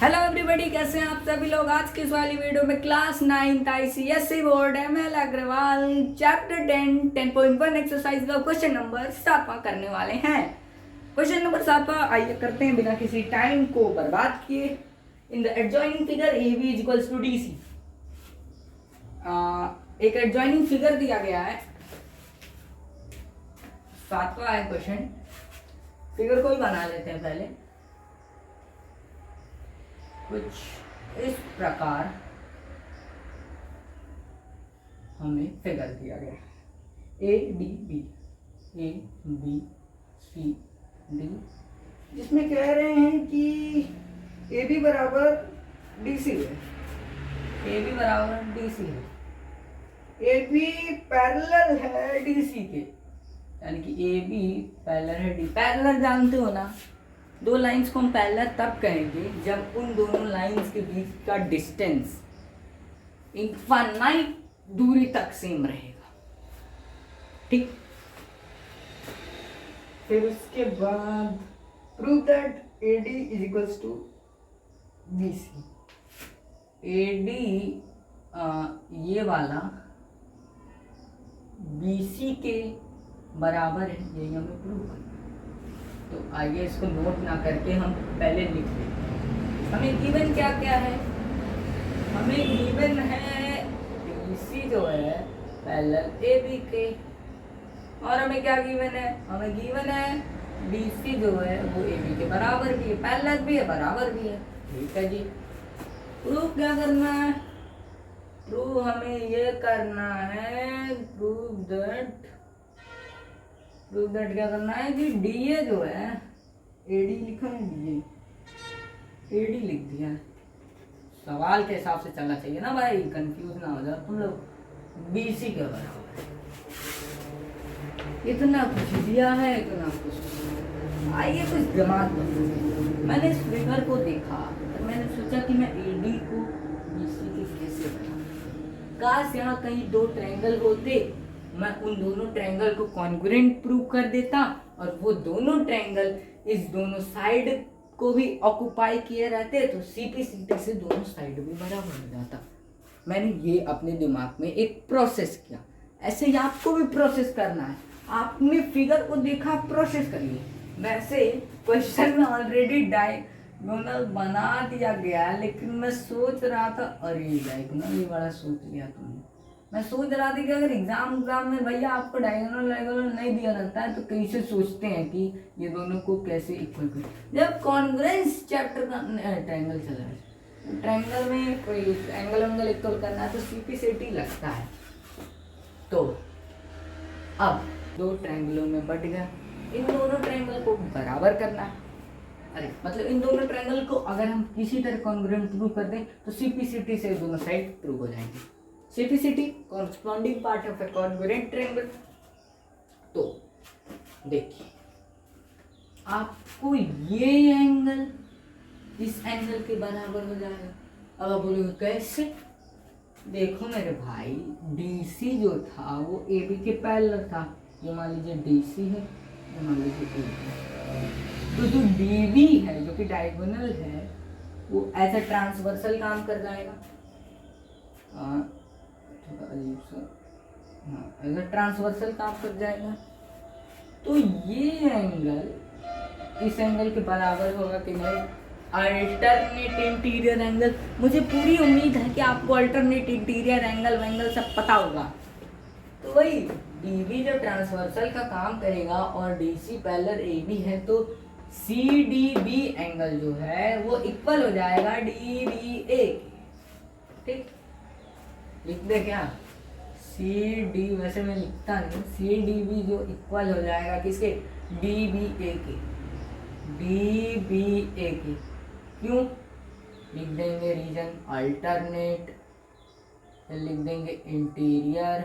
Hello everybody, कैसे हैं आप सभी लोग। आज की इस वाली वीडियो में class 9th ICSE board ML Agarwal chapter 10.1 exercise का क्वेश्चन नंबर 7वां करने वाले हैं। क्वेश्चन नंबर 7वां आइए करते हैं बिना किसी टाइम को बर्बाद किए। In the adjoining figure AB is equals to DC। एक एडजॉइनिंग फिगर दिया गया है, 7वां है क्वेश्चन। फिगर को ही बना लेते हैं पहले। कुछ इस प्रकार हमें फिगर दिया गया है ADB ABCD, जिसमें कह रहे हैं कि AB बराबर DC है। AB बराबर DC है। AB पैरेलल है DC के, यानी कि AB पैरेलल है D। पैरेलल जानते हो ना, दो लाइंस को हम पैरेलल तब कहेंगे जब उन दोनों लाइंस के बीच का डिस्टेंस इनफाइनाइट दूरी तक सेम रहेगा। ठीक, फिर उसके बाद prove that AD is equals to BC। AD ये वाला BC के बराबर है, यही हमें प्रूव करना। तो आइए इसको नोट ना करके हम पहले लिख लें। हमें गिवन क्या क्या है। हमें गिवन है DC जो है पैरेलल AB के, और हमें क्या गिवन है, हमें गिवन है DC जो है वो AB के बराबर भी है, पैरेलल भी है, बराबर भी है। ठीक है जी, प्रूफ क्या करना है। प्रूफ हमें ये करना है, प्रूफ दैट क्या करना है कि DA जो है, AD लिखा है AD लिख दिया। सवाल के हिसाब से चलना चाहिए ना भाई, कंफ्यूज ना हो जाओ तुम लोग। BC के बराबर इतना कुछ दिया है, इतना कुछ। आइए कुछ दिमाग लगाइए। मैंने इस फिगर को देखा तो मैंने सोचा कि मैं AD को BC के कैसे बनाऊं। काश यहाँ कहीं दो ट्रायंगल होते, मैं उन दोनों ट्रायंगल को कॉन्ग्रुएंट प्रूव कर देता, और वो दोनों ट्रायंगल इस दोनों साइड को भी ऑक्युपाई किए रहते, तो CP से दोनों साइड भी बराबर हो जाता। मैंने ये अपने दिमाग में एक प्रोसेस किया। ऐसे ही आपको भी प्रोसेस करना है। आपने फिगर को देखा, प्रोसेस करिए। वैसे क्वेश्चन में ऑलरेडी डायगोनल बना दिया गया, लेकिन मैं सोच रहा था, अरे डायगोनल ये बड़ा सोच लिया तुमने। मैं सोच रहा था कि अगर एग्जाम में भैया आपको डायगोनल नहीं दिया रहता है तो कैसे सोचते हैं कि ये दोनों को कैसे इक्वल करें। जब कॉन्ग्रुएंस चैप्टर का ट्रायंगल चला है, ट्रायंगल में कोई एंगल इक्वल करना है तो CP लगता है। तो अब दो ट्रायंगलों में बट गया, इन दोनों ट्रायंगल को बराबर करना है। अरे मतलब इन दोनों ट्रायंगल को अगर हम किसी तरह कॉन्ग्रुएंट प्रूव कर दें तो CP से दोनों साइड प्रूव हो जाएंगे। CP corresponding part of a congruent triangle। तो देखिए, आपको ये एंगल इस एंगल के बराबर हो जाएगा। अब आप बोलोगे कैसे। देखो मेरे भाई, DC जो था वो AB के पैरेलल था। ये मान लीजिए DC है, ये मान लीजिए AB। तो जो DB है जो कि डायगोनल है, वो एज अ ट्रांसवर्सल काम कर जाएगा। अजीब सा, हाँ, अगर ट्रांसवर्सल काम कर जाएगा तो ये एंगल इस एंगल के बराबर होगा कि नहीं, अल्टरनेट इंटीरियर एंगल। मुझे पूरी उम्मीद है कि आपको अल्टरनेट इंटीरियर एंगल सब पता होगा। तो वही DB जो ट्रांसवर्सल का काम करेगा और DC पैरेलल AB है, तो CDB एंगल जो है वो इक्वल हो जाएगा DBA। ठीक, लिख दे क्या, CD, वैसे मैं लिखता नहीं, CDB जो इक्वल हो जाएगा किसके, DBA के। क्यों लिख देंगे, रीजन अल्टरनेट, फिर लिख देंगे इंटीरियर,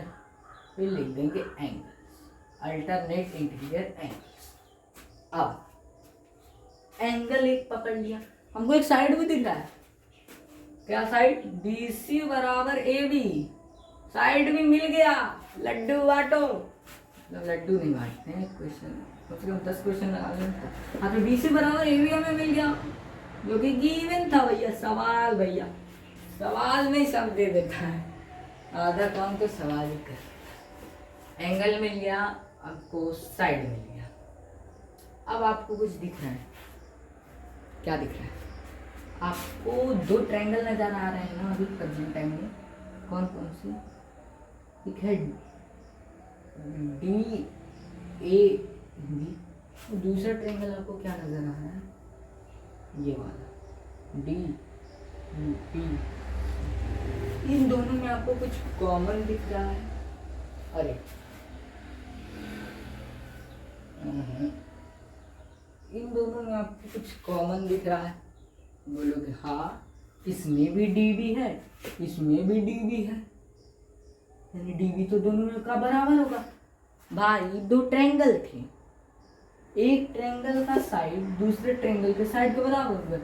फिर लिख देंगे एंगल्स, अल्टरनेट इंटीरियर एंगल्स। अब एंगल एक पकड़ लिया, हमको एक साइड भी दिख रहा है। क्या साइड, DC बराबर AB, साइड भी मिल गया। लड्डू बांटो, लड्डू नहीं बांटते हैं, क्वेश्चन कम से कम 10 क्वेश्चन लगा लें। हाँ, तो DC बराबर AB हमें मिल गया। जो कि गिवन था भैया, सवाल भैया, सवाल में ही सब दे देता है। आधा काम तो सवाल ही कर। एंगल मिल गया आपको, साइड मिल गया। अब आपको कुछ दिख रहा है, क्या दिख रहा है आपको? दो ट्रायंगल नजर आ रहे हैं ना अभी प्रेजेंट टाइम में। कौन कौन से? एक है डी ए बी, दूसरा ट्रायंगल आपको क्या नजर आ रहा है? ये वाला डी बी। इन दोनों में आपको कुछ कॉमन दिख रहा है? अरे इन दोनों में आपको कुछ कॉमन दिख रहा है? बोलोगे हाँ, इसमें भी डी बी है, इसमें भी डी बी है, यानी डी बी तो दोनों का बराबर होगा। भाई दो ट्रायंगल थे, एक ट्रायंगल का साइड दूसरे ट्रायंगल के साइड के बराबर हुआ,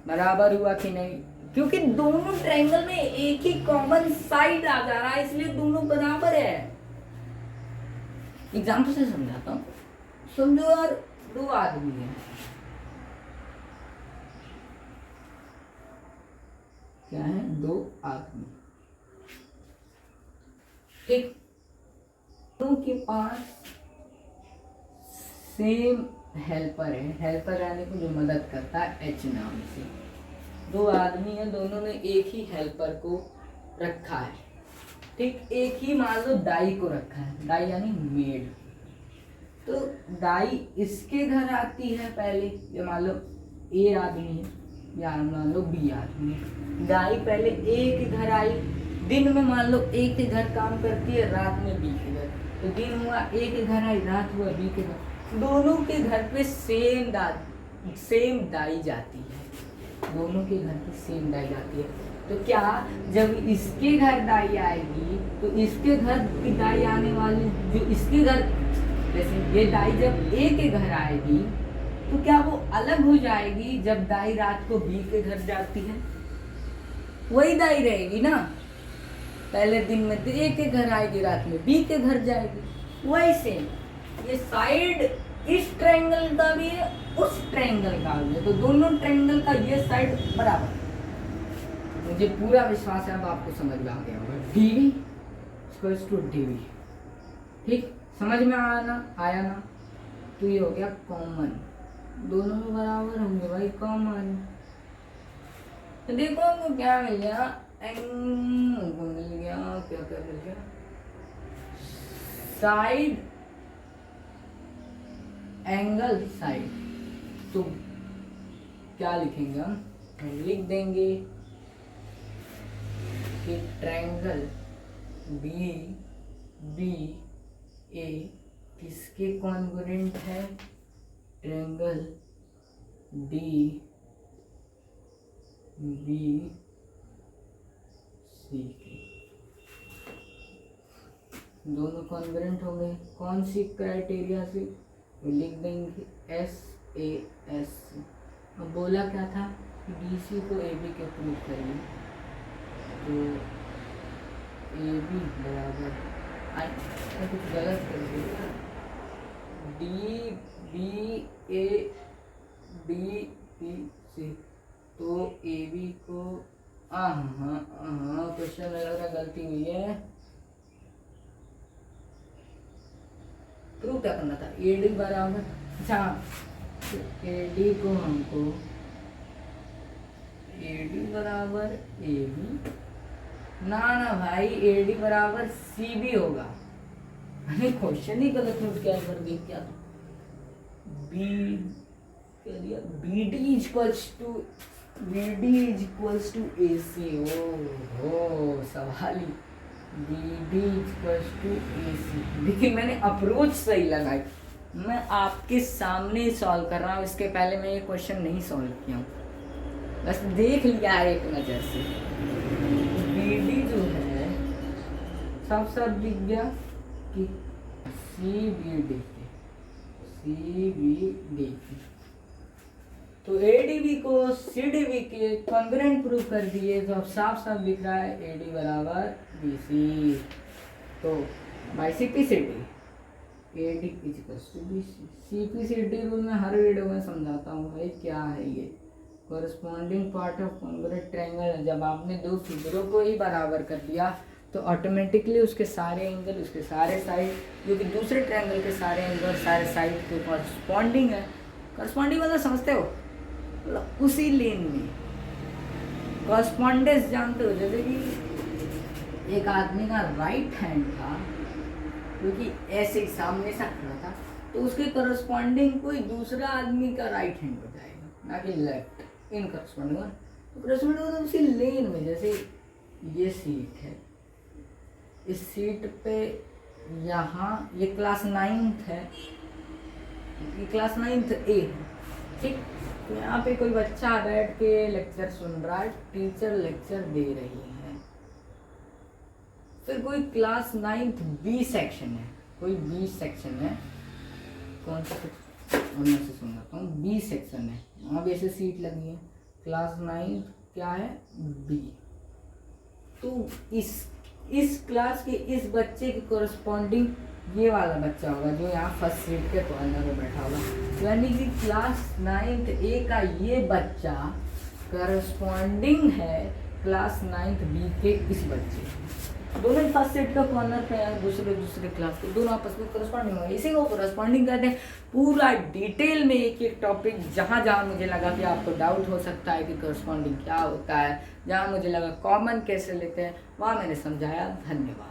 बराबर हुआ कि नहीं? क्योंकि दोनों ट्रायंगल में एक ही कॉमन साइड आ जा रहा है, इसलिए दोनों बराबर है। एग्जाम्पल से समझाता हूँ। समझो यार, दो आदमी हैं, क्या है? दो आदमी, ठीक। दोनों के पास सेम हेल्पर है, हेल्पर यानी कि जो मदद करता है, एच नाम से। दो आदमी हैं, दोनों ने एक ही हेल्पर को रखा है, ठीक। एक ही मान लो दाई को रखा है, दाई यानी मेड। तो दाई इसके घर आती है पहले, ये मान लो ए आदमी है या मान लो बी आदमी है। दाई पहले ए के घर आई, दिन में मान लो ए के घर काम करती है, रात में बी के घर। तो दिन हुआ ए के घर आई, रात हुआ बी के घर। दोनों के घर पे सेम दाई जाती है, दोनों के घर पे सेम दाई जाती है। तो क्या जब इसके घर दाई आएगी तो इसके घर की दाई आने वाली, जो इसके घर, जैसे ये दाई जब ए के घर आएगी तो क्या वो अलग हो जाएगी जब दाई रात को बी के घर जाती है? वही दाई रहेगी ना, पहले दिन में ए के घर आएगी, रात में बी के घर जाएगी। वही सेम ये साइड इस ट्रायंगल का भी है, उस ट्रायंगल का भी है, तो दोनों ट्रायंगल का ये साइड बराबर। मुझे पूरा विश्वास है अब आपको समझ में आ गया होगा। डीवी इक्वल्स टू डीवी, ठीक, समझ में आया ना? तो ये हो गया कॉमन, दोनों में बराबर होंगे भाई, कॉमन। तो देखो हमको क्या मिल गया? मिल गया, क्या क्या मिल गया? Side angle side. तो क्या लिखेंगे हम? लिख देंगे कि ट्रायंगल बी बी ए किसके कॉन्ग्रुएंट है? ट्रायंगल डी बी सी के। दोनों कॉन्ग्रुएंट हो गए। कौन सी क्राइटेरिया से? लिख देंगे SAS। अब बोला क्या था कि DC को AB के प्रूव करिए, तो AB बराबर कुछ गलत कर दिया, DBABC, तो AB को क्वेश्चन में लग रहा गलती हुई है। प्रूव क्या करना था? AD बराबर, अच्छा AD को हमको AD बराबर AB, ना भाई AD बराबर CB होगा। मैंने क्वेश्चन ही गलत नोट किया पर देख क्या BD इक्वल्स टू AC। ओहो सवाल ही BD इक्वल्स टू AC। देखिए मैंने अप्रोच सही लगाई, मैं आपके सामने ही सॉल्व कर रहा हूँ, इसके पहले मैं ये क्वेश्चन नहीं सॉल्व किया हूँ, बस देख लिया है एक नज़र से। BD जो है सब दिख गया कि CBD तो ADB को CDB के कॉन्ग्रुएंट प्रूव कर दिए, तो अब साफ दिख रहा है AD बराबर BC। तो बाइसिप्लिसिटी AD equals to BC। CPCT rule में हर वीडियो में समझाता हूँ भाई क्या है ये। Corresponding part of congruent triangle है। जब आपने दो फिगरों को ही बराबर कर दिया तो ऑटोमेटिकली उसके सारे एंगल, उसके सारे साइड, जो कि दूसरे ट्रायंगल के सारे एंगल सारे साइड के कॉरस्पॉन्डिंग है। कॉरस्पॉन्डिंग मतलब समझते हो, मतलब उसी लेन में कॉरस्पॉन्डेंस जानते हो। जैसे कि एक आदमी का राइट हैंड था क्योंकि ऐसे ही सामने से खड़ा था, तो उसके करस्पॉन्डिंग कोई दूसरा आदमी का राइट हैंड हो जाएगा, ना कि लेफ्ट। इन करस्पॉन्डिंग तो करस्पॉन्डिंग मतलब उसी लेन में। जैसे ये सीट है, इस सीट पे यहाँ ये क्लास 9th है, ये क्लास 9th A है, ठीक। तो यहाँ पे कोई बच्चा बैठ के लेक्चर सुन रहा है, टीचर लेक्चर दे रही है। फिर कोई क्लास 9th B सेक्शन है, कोई B सेक्शन है, कौन सा उनमें से सुन रहा हूँ, B सेक्शन है। वहाँ भी ऐसे सीट लगी है, क्लास 9th क्या है, B। तो इस क्लास के इस बच्चे के कोरस्पॉन्डिंग ये वाला बच्चा होगा जो यहाँ फर्स्ट सीट के कॉर्नर में बैठा होगा। यानी कि क्लास 9th A का ये बच्चा करस्पॉन्डिंग है क्लास 9th B के इस बच्चे। दोनों ही फर्स्ट सीट का कॉर्नर पे है, दूसरे क्लास के, दोनों आपस में करस्पॉन्डिंग होगा, इसी को करस्पॉन्डिंग कहते हैं। पूरा डिटेल में एक एक टॉपिक, जहाँ जहाँ मुझे लगा कि आपको डाउट हो सकता है कि करस्पॉन्डिंग क्या होता है, जहाँ मुझे लगा कॉमन कैसे लेते हैं, वहाँ मैंने समझाया। धन्यवाद।